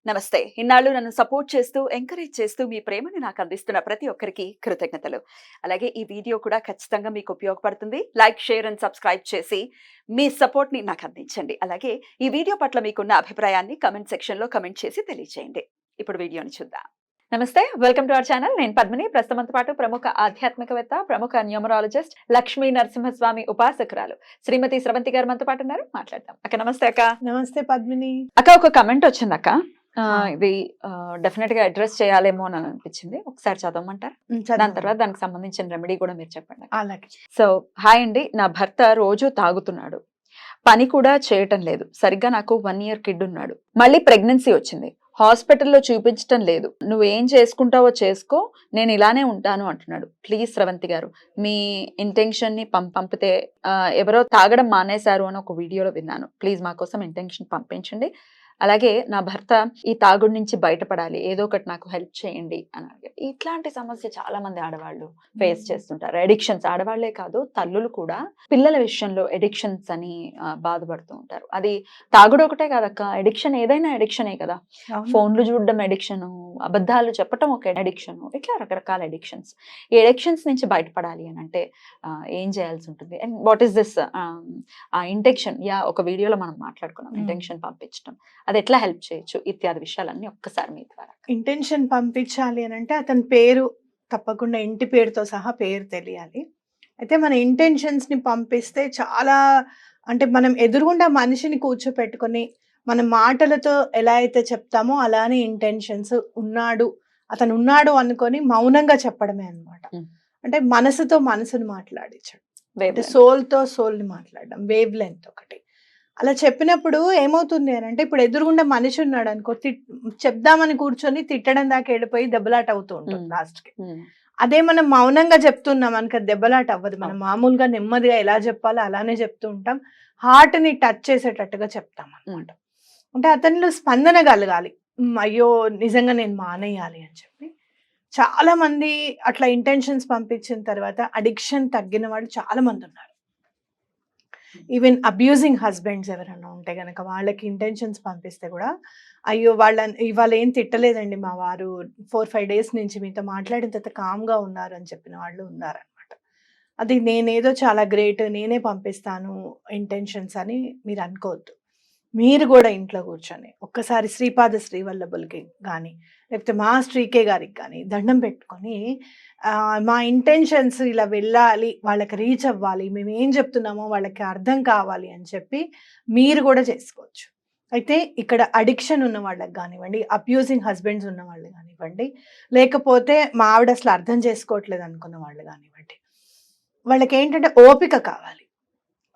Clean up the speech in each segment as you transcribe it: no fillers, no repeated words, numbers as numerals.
నమస్తే. ఇన్నాళ్ళు నన్ను సపోర్ట్ చేస్తూ, ఎంకరేజ్ చేస్తూ మీ ప్రేమని నాకు అందిస్తున్న ప్రతి ఒక్కరికి కృతజ్ఞతలు. అలాగే ఈ వీడియో కూడా ఖచ్చితంగా మీకు ఉపయోగపడుతుంది. లైక్, షేర్ అండ్ సబ్స్క్రైబ్ చేసి మీ సపోర్ట్‌ని నాకు అందించండి. అలాగే ఈ వీడియో పట్ల మీకున్న అభిప్రాయాన్ని కామెంట్ సెక్షన్‌లో కామెంట్ చేసి తెలియజేయండి. ఇప్పుడు వీడియోని చూద్దాం. నమస్తే. Welcome to our channel. నేను పద్మిని. ప్రస్తుతంతో పాటు ప్రముఖ ఆధ్యాత్మికవేత్త, ప్రముఖ న్యూమరాలజిస్ట్, లక్ష్మీ నరసింహస్వామి ఉపాసకురాలు శ్రీమతి స్రవంతి గారు మనతో పాటు ఉన్నారు. మాట్లాడదాం. అక్క నమస్తే అక్క. నమస్తే పద్మిని. అక్క ఒక కమెంట్ వచ్చిందక్క. ఇది డెఫినెట్ గా అడ్రస్ చేయాలేమో అని అనిపించింది. ఒకసారి చదవమంటారా? దాని తర్వాత దానికి సంబంధించిన రెమెడీ కూడా మీరు చెప్పండి. అలాగే. సో హాయ్ అండి, నా భర్త రోజు తాగుతున్నాడు, పని కూడా చేయటం లేదు. సరిగ్గా నాకు 1 year కిడ్ ఉన్నాడు. మళ్ళీ ప్రెగ్నెన్సీ వచ్చింది. హాస్పిటల్లో చూపించటం లేదు. నువ్వు ఏం చేసుకుంటావో చేసుకో, నేను ఇలానే ఉంటాను అంటున్నాడు. ప్లీజ్ స్రవంతి గారు, మీ ఇంటెన్షన్ ని పంపితే ఎవరో తాగడం మానేశారు అని ఒక వీడియోలో విన్నాను. ప్లీజ్ మా కోసం ఇంటెన్షన్ పంపించండి. అలాగే నా భర్త ఈ తాగుడు నుంచి బయటపడాలి, ఏదో ఒకటి నాకు హెల్ప్ చేయండి అని అడిగారు. ఇట్లాంటి సమస్య చాలా మంది ఆడవాళ్ళు ఫేస్ చేస్తుంటారు. అడిక్షన్స్, ఆడవాళ్లే కాదు తల్లులు కూడా పిల్లల విషయంలో అడిక్షన్స్ అని బాధపడుతూ ఉంటారు. అది తాగుడు ఒకటే కాదక్క, అడిక్షన్ ఏదైనా అడిక్షనే కదా. ఫోన్లు చూడడం అడిక్షన్, అబద్ధాలు చెప్పటం ఒక అడిక్షన్, ఇట్లా రకరకాల అడిక్షన్స్. ఈ అడిక్షన్స్ నుంచి బయటపడాలి అని అంటే ఏం చేయాల్సి ఉంటుంది? అండ్ వాట్ ఈస్ దిస్ ఆ ఇంటెన్షన్? ఒక వీడియోలో మనం మాట్లాడుకున్నాం ఇంటెన్షన్ పంపించడం, అది ఎట్లా హెల్ప్ చేయొచ్చు ఇత్యాది విషయాలన్నీ ఒక్కసారి మీ ద్వారా. ఇంటెన్షన్ పంపించాలి అని అంటే అతని పేరు తప్పకుండా, ఇంటి పేరుతో సహా పేరు తెలియాలి. అయితే మన ఇంటెన్షన్స్ ని పంపిస్తే చాలా, అంటే మనం ఎదురుగుండా మనిషిని కూర్చోపెట్టుకొని మన మాటలతో ఎలా అయితే చెప్తామో అలానే ఇంటెన్షన్స్ అతను ఉన్నాడు అనుకొని మౌనంగా చెప్పడమే అన్నమాట. అంటే మనసుతో మనసుని మాట్లాడించడం, సోల్ తో సోల్ ని మాట్లాడడం, వేవ్ లెంత్ ఒకటి. అలా చెప్పినప్పుడు ఏమవుతుంది అని అంటే, ఇప్పుడు ఎదురుగుండా మనిషి ఉన్నాడు అనుకో, చెప్దామని కూర్చొని తిట్టడం దాకా వెళ్ళిపోయి దెబ్బలాట అవుతూ ఉంటుంది లాస్ట్ కి. అదే మనం మౌనంగా చెప్తున్నాం అనుక దెబ్బలాట అవ్వదు. మనం మామూలుగా నెమ్మదిగా ఎలా చెప్పాలో అలానే చెప్తూ ఉంటాం. హార్ట్ ని టచ్ చేసేటట్టుగా చెప్తాం అనమాట. అంటే అతనిలో స్పందన కలగాలి, అయ్యో నిజంగా నేను మానేయాలి అని చెప్పి. చాలా మంది అట్లా ఇంటెన్షన్స్ పంపించిన తర్వాత అడిక్షన్ తగ్గిన వాళ్ళు చాలా మంది ఉన్నారు. ఈవెన్ అబ్యూజింగ్ హస్బెండ్స్ ఎవరైనా ఉంటే గనక వాళ్ళకి ఇంటెన్షన్స్ పంపిస్తే కూడా, అయ్యో ఇవాళ ఏం తిట్టలేదండి మా వారు, 4-5 days నుంచి మీతో మాట్లాడిన తర్వాత కామ్గా ఉన్నారు అని చెప్పిన వాళ్ళు ఉన్నారనమాట. అది నేనేదో చాలా గ్రేట్, నేనే పంపిస్తాను ఇంటెన్షన్స్ అని మీరు అనుకోవద్దు. మీరు కూడా ఇంట్లో కూర్చొని ఒక్కసారి శ్రీపాద శ్రీవల్లభులకి కానీ, లేకపోతే మా శ్రీకే గారికి కానీ దండం పెట్టుకొని, మా ఇంటెన్షన్స్ ఇలా వెళ్ళాలి, వాళ్ళకి రీచ్ అవ్వాలి, మేము ఏం చెప్తున్నామో వాళ్ళకి అర్థం కావాలి అని చెప్పి మీరు కూడా చేసుకోవచ్చు. అయితే ఇక్కడ అడిక్షన్ ఉన్న వాళ్ళకి కానివ్వండి, అబ్యూజింగ్ హస్బెండ్స్ ఉన్న వాళ్ళు కానివ్వండి, లేకపోతే మా ఆవిడ అసలు అర్థం చేసుకోవట్లేదు అనుకున్న వాళ్ళు కానివ్వండి, వాళ్ళకి ఏంటంటే ఓపిక కావాలి.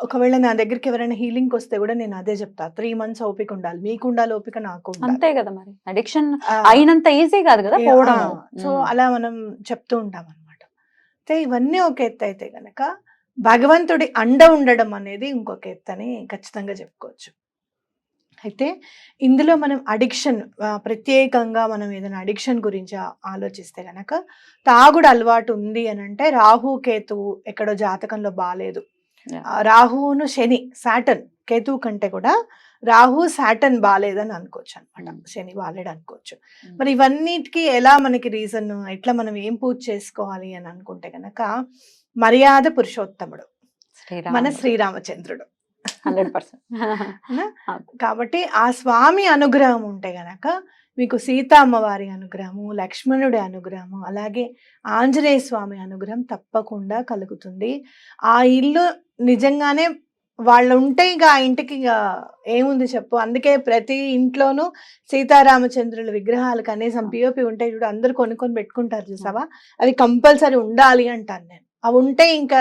ఒకవేళ నా దగ్గరికి ఎవరైనా హీలింగ్ వస్తే కూడా నేను అదే చెప్తా, 3 months ఓపిక ఉండాలి. మీకు ఉండాలి ఓపిక, నాకు అంతే కదా. మరి అడిక్షన్ అయినంత ఈజీ కాదు కదా పోవడం. సో అలా మనం చెప్తూ ఉంటాం అనమాట. అయితే ఇవన్నీ ఒక ఎత్తు అయితే గనక, భగవంతుడి అండ ఉండడం అనేది ఇంకొక ఎత్తు అని ఖచ్చితంగా చెప్పుకోవచ్చు. అయితే ఇందులో మనం అడిక్షన్, ప్రత్యేకంగా మనం ఏదైనా అడిక్షన్ గురించి ఆలోచిస్తే గనక, తాగుడు అలవాటు ఉంది అని అంటే రాహు కేతువు ఎక్కడో జాతకంలో బాలేదు. రాహువును శని, సాటర్న్, కేతువు కంటే కూడా రాహు సాటర్న్ బాలేదని అనుకోవచ్చు అనమాట. శని బాలేడు అనుకోవచ్చు. మరి ఇవన్నిటికీ ఎలా మనకి రీజన్, ఎట్లా మనం ఏం పూజ చేసుకోవాలి అని అనుకుంటే గనక, మర్యాద పురుషోత్తముడు మన శ్రీరామచంద్రుడు 100%. కాబట్టి ఆ స్వామి అనుగ్రహం ఉంటే గనక మీకు సీతా అమ్మవారి అనుగ్రహము, లక్ష్మణుడి అనుగ్రహము, అలాగే ఆంజనేయ స్వామి అనుగ్రహం తప్పకుండా కలుగుతుంది. ఆ ఇల్లు నిజంగానే వాళ్ళు ఉంటే ఇక ఆ ఇంటికి ఇక ఏముంది చెప్పు. అందుకే ప్రతి ఇంట్లోనూ సీతారామచంద్రుల విగ్రహాలు కనీసం పిఓపి ఉంటే చూడు, అందరు కొనుక్కొని పెట్టుకుంటారు చూసావా, అవి కంపల్సరీ ఉండాలి అంటాను నేను. అవి ఉంటే ఇంకా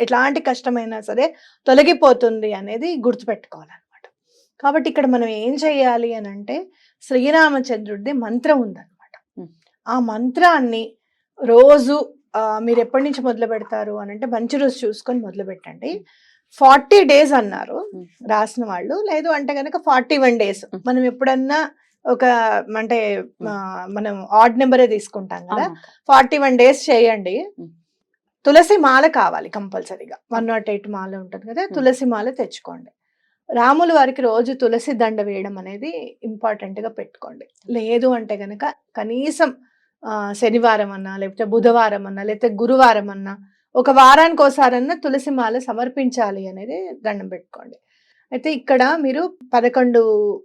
ఎట్లాంటి కష్టమైనా సరే తొలగిపోతుంది అనేది గుర్తుపెట్టుకోవాలన్నమాట. కాబట్టి ఇక్కడ మనం ఏం చేయాలి అని అంటే, శ్రీరామచంద్రుడిది మంత్రం ఉందన్నమాట. ఆ మంత్రాన్ని రోజు మీరు ఎప్పటి నుంచి మొదలు పెడతారు అని అంటే, మంచి రోజు చూసుకొని మొదలు పెట్టండి. 40 days అన్నారు రాసిన వాళ్ళు, లేదు అంటే కనుక 41 days. మనం ఎప్పుడన్నా ఒక అంటే మనం ఆడ్ నెంబరే తీసుకుంటాం కదా, 41 days చేయండి. తులసి మాల కావాలి కంపల్సరీగా, 108 మాల ఉంటుంది కదా, తులసి మాల తెచ్చుకోండి. రాముల వారికి రోజు తులసి దండ వేయడం అనేది ఇంపార్టెంట్‌గా పెట్టుకోండి. లేదు అంటే గనక కనీసం శనివారం అన్నా, లేకపోతే బుధవారం అన్నా, లేకపోతే గురువారం అన్నా, ఒక వారానికోసారన్నా తులసి మాల సమర్పించాలి అనేది దండం పెట్టుకోండి. అయితే ఇక్కడ మీరు 11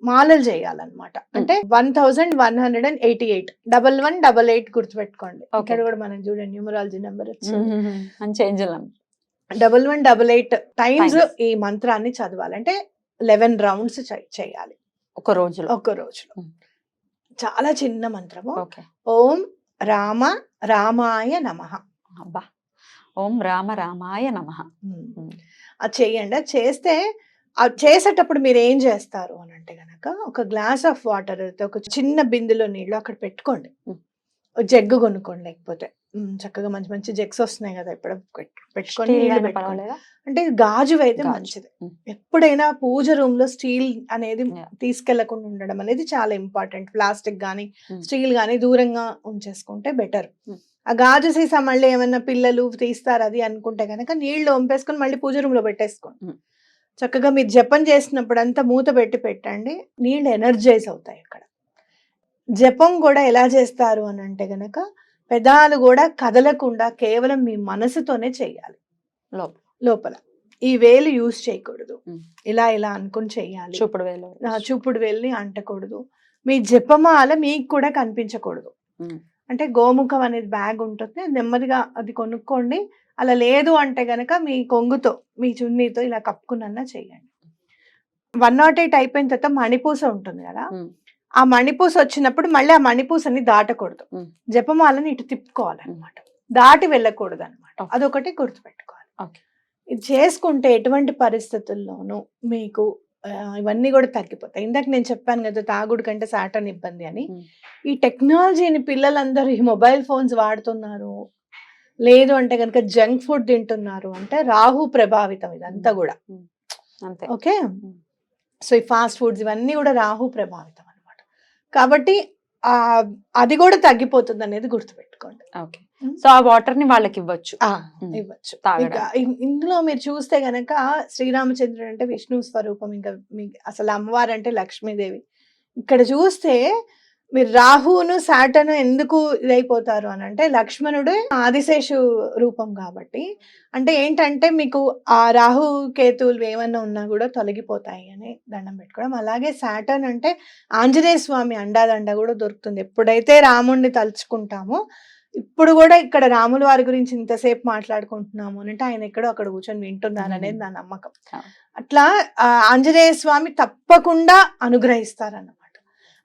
మాలలు చేయాలన్నమాట. అంటే 1188 1188 గుర్తుపెట్టుకోండి. ఇక్కడ కూడా మనం చూడండి న్యూమరాలజీ నెంబర్ వచ్చింది. మంచి ఏంజెల్ నెంబర్. 1188 టైమ్స్ ఈ మంత్రాన్ని చదవాలి. అంటే 11 రౌండ్స్ చేయాలి ఒక రోజులో. చాలా చిన్న మంత్రము. ఓకే. ఓం రామ రామాయ నమః. అబ్బా, ఓం రామ రామాయ నమః. అది చెయ్యండి. అది చేస్తే చేసేటప్పుడు మీరు ఏం చేస్తారు అని అంటే గనక ఒక గ్లాస్ ఆఫ్ వాటర్ అయితే ఒక చిన్న బిందులో నీళ్ళు అక్కడ పెట్టుకోండి. జగ్గు కొనుక్కోండి. లేకపోతే చక్కగా మంచి మంచి జగ్స్ వస్తున్నాయి కదా, ఇప్పుడు పెట్టుకొని నీళ్ళు పెట్టుకోండి. అంటే గాజు అయితే మంచిది. ఎప్పుడైనా పూజ రూమ్ లో స్టీల్ అనేది తీసుకెళ్లకుండా ఉండడం అనేది చాలా ఇంపార్టెంట్. ప్లాస్టిక్ గానీ స్టీల్ గానీ దూరంగా ఉంచేసుకుంటే బెటర్. ఆ గాజు సీసా మళ్ళీ ఏమన్నా పిల్లలు తీస్తారు అది అనుకుంటే కనుక నీళ్లు వంపేసుకొని మళ్ళీ పూజ రూమ్ లో పెట్టేసుకోండి. చక్కగా మీరు జపం చేసినప్పుడు అంతా మూత పెట్టి పెట్టండి. నీళ్లు ఎనర్జైజ్ అవుతాయి అక్కడ. జపం కూడా ఎలా చేస్తారు అని అంటే గనక పెదాలు కూడా కదలకుండా కేవలం మీ మనసుతోనే చెయ్యాలి. లోపల ఈ వేలు యూజ్ చేయకూడదు. ఇలా ఇలా అనుకుని చెయ్యాలి. చూపుడు వేలుని అంటకూడదు. మీ జపమాల మీకు కూడా కనిపించకూడదు. అంటే గోముఖం అనేది బ్యాగ్ ఉంటుంది, నెమ్మదిగా అది కొనుక్కోండి. అలా లేదు అంటే గనక మీ కొంగుతో మీ చున్నీతో ఇలా కప్పుకున్నా చెయ్యండి. 108 అయిపోయిన తర్వాత మణిపూస ఉంటుంది కదా, ఆ మణిపూస వచ్చినప్పుడు మళ్ళీ ఆ మణిపూసని దాటకూడదు. జపమాలని ఇటు తిప్పుకోవాలన్నమాట, దాటి వెళ్ళకూడదు అనమాట. అదొకటి గుర్తుపెట్టుకోవాలి. ఇది చేసుకుంటే ఎటువంటి పరిస్థితుల్లోనూ మీకు ఇవన్నీ కూడా తగ్గిపోతాయి. ఇందాక నేను చెప్పాను కదా తాగుడు కంటే సాటర్న్ ఇబ్బంది అని. ఈ టెక్నాలజీని పిల్లలందరూ ఈ మొబైల్ ఫోన్స్ వాడుతున్నారు, లేదు అంటే కనుక జంక్ ఫుడ్ తింటున్నారు అంటే రాహు ప్రభావితం ఇదంతా కూడా. ఓకే, సో ఈ ఫాస్ట్ ఫుడ్స్ ఇవన్నీ కూడా రాహు ప్రభావితం అనమాట. కాబట్టి అది కూడా తగ్గిపోతుంది అనేది గుర్తుపెట్టుకోండి. ఓకే, సో ఆ వాటర్ ని వాళ్ళకి ఇవ్వచ్చు. ఇందులో మీరు చూస్తే గనక శ్రీరామచంద్రుడు అంటే విష్ణు స్వరూపం, ఇంకా అసలు అమ్మవారు అంటే లక్ష్మీదేవి. ఇక్కడ చూస్తే మీరు రాహును సాటర్న్ ఎందుకు ఇదైపోతారు అని అంటే లక్ష్మణుడు ఆదిశేషు రూపం కాబట్టి. అంటే ఏంటంటే మీకు ఆ రాహు కేతువులు ఏమన్నా ఉన్నా కూడా తొలగిపోతాయి అని దండం పెట్టుకోవడం. అలాగే సాటర్న్ అంటే ఆంజనేయ స్వామి అండాదండ కూడా దొరుకుతుంది. ఎప్పుడైతే రాముడిని తలుచుకుంటామో, ఇప్పుడు కూడా ఇక్కడ రాముల వారి గురించి ఇంతసేపు మాట్లాడుకుంటున్నాము అంటే ఆయన ఎక్కడో అక్కడ కూర్చొని వింటున్నారు అనేది నా నమ్మకం. అట్లా ఆంజనేయ స్వామి తప్పకుండా అనుగ్రహిస్తారన్నమాట.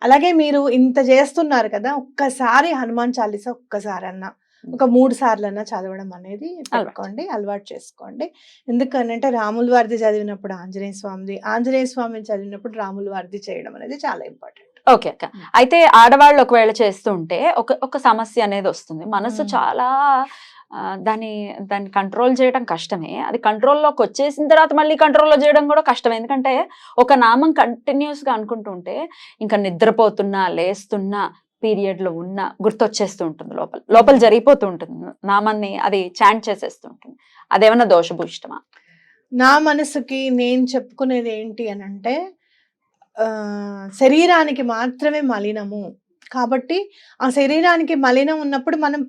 అలాగే మీరు ఇంత చేస్తున్నారు కదా, ఒక్కసారి హనుమాన్ చాలీసా ఒక్కసారన్నా ఒక 3 సార్లన్నా చదవడం అనేది పెట్టుకోండి, అలవాటు చేసుకోండి. ఎందుకనంటే రాముల వారిది చదివినప్పుడు ఆంజనేయ స్వామిది, ఆంజనేయ స్వామిని చదివినప్పుడు రాముల వారిది చేయడం అనేది చాలా ఇంపార్టెంట్. ఓకే అక్క, అయితే ఆడవాళ్ళు ఒకవేళ చేస్తుంటే ఒక సమస్య అనేది వస్తుంది. మనసు చాలా దాన్ని కంట్రోల్ చేయడం కష్టమే. అది కంట్రోల్లోకి వచ్చేసిన తర్వాత మళ్ళీ కంట్రోల్లో చేయడం కూడా కష్టమే. ఎందుకంటే ఒక నామం కంటిన్యూస్ గా అనుకుంటుంటే ఇంకా నిద్రపోతున్నా, లేస్తున్నా, పీరియడ్ లో ఉన్నా గుర్తొచ్చేస్తూ ఉంటుంది, లోపల జరిగిపోతూ ఉంటుంది నామాన్ని, అది చాంట్ చేసేస్తూ ఉంటుంది. అదేమన్నా దోషభూయిష్టమా? నా మనసుకి నేను చెప్పుకునేది ఏంటి అని అంటే, శరీరానికి మాత్రమే మలినము కాబట్టి ఆ శరీరానికి మలినం ఉన్నప్పుడు మనం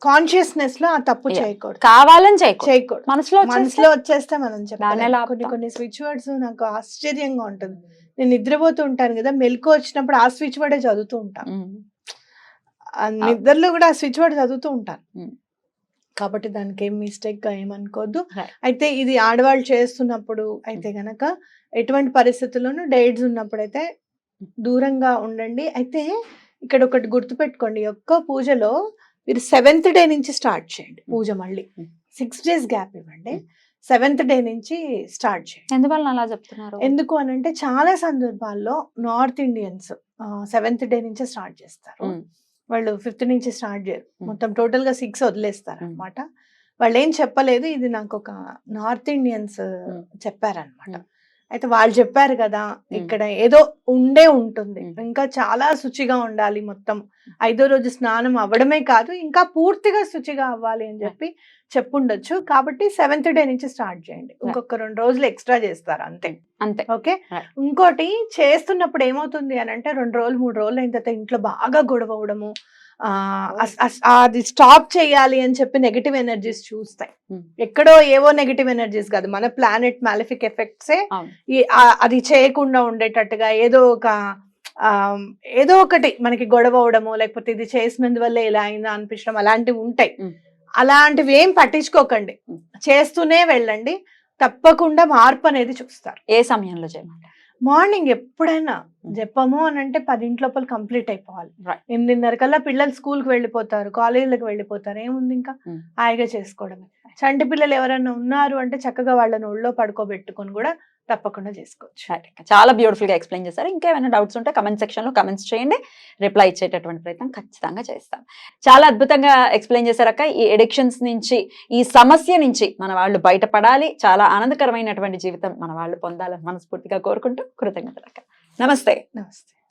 కాన్షియస్నెస్ లో ఆ తప్పు చేయకూడదు, కావాలని చేయకూడదు. మనసులో వచ్చేస్తే మనం చెప్పాలి. కొన్ని స్విచ్ వర్డ్స్ నాకు ఆశ్చర్యంగా ఉంటుంది. నేను నిద్రపోతూ ఉంటాను కదా, మెలకు వచ్చినప్పుడు ఆ స్విచ్ వర్డే చదువుతూ ఉంటాను. నిద్రలో కూడా ఆ స్విచ్ వర్డ్ చదువుతూ ఉంటాను. కాబట్టి దానికి ఏం మిస్టేక్ గా ఏమనుకోవద్దు. అయితే ఇది ఆడవాళ్ళు చేస్తున్నప్పుడు అయితే గనక ఎటువంటి పరిస్థితుల్లోనూ డేట్స్ ఉన్నప్పుడైతే దూరంగా ఉండండి. అయితే ఇక్కడ ఒకటి గుర్తుపెట్టుకోండి, ఒక్క పూజలో మీరు 7th డే నుంచి స్టార్ట్ చేయండి పూజ. మళ్ళీ 6 days గ్యాప్ ఇవ్వండి, 7th డే నుంచి స్టార్ట్ చేయండి. ఎందువల్ల అలా చెప్తున్నారు? ఎందుకు అని అంటే చాలా సందర్భాల్లో నార్త్ ఇండియన్స్ 7th డే నుంచే స్టార్ట్ చేస్తారు. వాళ్ళు 5th నుంచి స్టార్ట్ చేయరు, మొత్తం టోటల్ గా 6 వదిలేస్తారు అనమాట. వాళ్ళు ఏం చెప్పలేదు, ఇది నాకు ఒక నార్త్ ఇండియన్స్ చెప్పారనమాట. అయితే వాళ్ళు చెప్పారు కదా ఇక్కడ ఏదో ఉంటుంది, ఇంకా చాలా శుచిగా ఉండాలి, మొత్తం 5వ రోజు స్నానం అవ్వడమే కాదు ఇంకా పూర్తిగా శుచిగా అవ్వాలి అని చెప్పి చెప్పుండొచ్చు. కాబట్టి 7th డే నుంచి స్టార్ట్ చేయండి, ఇంకొక 2 రోజులు ఎక్స్ట్రా చేస్తారు అంతే. అంతే. ఓకే. Right. ఇంకోటి చేస్తున్నప్పుడు ఏమవుతుంది అని అంటే 2 రోజులు 3 రోజులు అయిన తర్వాత ఇంట్లో బాగా గొడవ అవడము, అది స్టాప్ చేయాలి అని చెప్పి నెగటివ్ ఎనర్జీస్ చూస్తాయి. ఎక్కడో ఏవో నెగటివ్ ఎనర్జీస్ కాదు, మన ప్లానెట్ మాలిఫిక్ ఎఫెక్ట్సే అవును. అది చేయకుండా ఉండేటట్టుగా ఏదో ఒకటి మనకి గొడవ అవడము, లేకపోతే ఇది చేసినందువల్ల ఇలా అయిందా అనిపించడం అలాంటివి ఉంటాయి. అలాంటివి ఏం పట్టించుకోకండి, చేస్తూనే వెళ్ళండి, తప్పకుండా మార్పు అనేది చూస్తారు. ఏ సమయంలో చేయమంటారు? మార్నింగ్ ఎప్పుడైనా జపము అని అంటే 10 లోపల కంప్లీట్ అయిపోవాలి. Right. 8:30 కల్లా పిల్లలు స్కూల్కి వెళ్ళిపోతారు, కాలేజీలకు వెళ్ళిపోతారు, ఏముంది ఇంకా హాయిగా చేసుకోవడమే. చంటి పిల్లలు ఎవరైనా ఉన్నారు అంటే చక్కగా వాళ్ళని ఒళ్ళో పడుకోబెట్టుకొని కూడా తప్పకుండా చేసుకోవచ్చు. Right. చాలా బ్యూటిఫుల్ గా ఎక్స్ప్లెయిన్ చేశారు. ఇంకేమైనా డౌట్స్ ఉంటే కమెంట్ సెక్షన్ లో కమెంట్స్ చేయండి, రిప్లై ఇచ్చేటటువంటి ప్రయత్నం ఖచ్చితంగా చేస్తాం. చాలా అద్భుతంగా ఎక్స్ప్లెయిన్ చేశారక్క. ఈ ఎడిక్షన్స్ నుంచి, ఈ సమస్య నుంచి మన వాళ్ళు బయటపడాలి, చాలా ఆనందకరమైనటువంటి జీవితం మన వాళ్ళు పొందాలని మనస్ఫూర్తిగా కోరుకుంటూ కృతజ్ఞతలు అక్క. నమస్తే. నమస్తే.